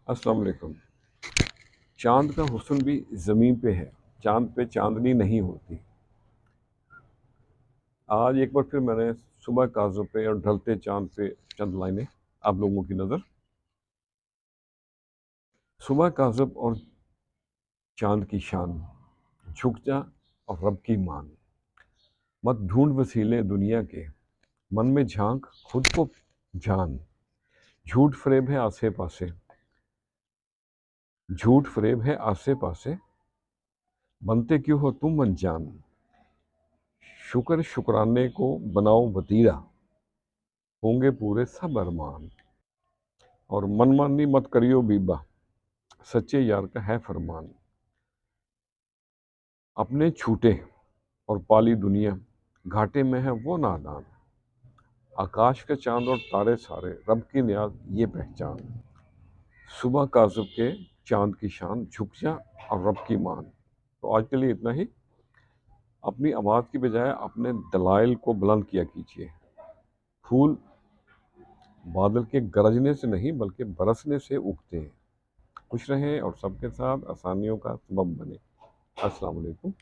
अस्सलाम वालेकुम। चाँद का हुस्न भी ज़मीन पे है, चाँद पे चाँदनी नहीं होती। आज एक बार फिर मैंने सुबह काज़ों पे और ढलते चाँद पे चंद लाइनें आप लोगों की नज़र। सुबह काज़ब और चाँद की शान, झुक जा और रब की मान। मत ढूंढ वसीले दुनिया के, मन में झांक खुद को जान। झूठ फरेब है आसे पासे, झूठ फरेब है आसे पासे, बनते क्यों हो तुम अनजान। शुक्र शुक्राने को बनाओ वतीरा, होंगे पूरे सब अरमान। और मनमानी मत करियो बीबा, सच्चे यार का है फरमान। अपने छूटे और पाली दुनिया, घाटे में है वो नादान। आकाश के चांद और तारे सारे, रब की नियाज ये पहचान। सुबह काज़ब के चांद की शान, झुक जा और रब की मान। तो आज के लिए इतना ही। अपनी आवाज़ की बजाय अपने दलाइल को बुलंद किया कीजिए। फूल बादल के गरजने से नहीं बल्कि बरसने से उगते हैं। खुश रहें और सबके साथ आसानियों का सबब बने। अस्सलाम वालेकुम।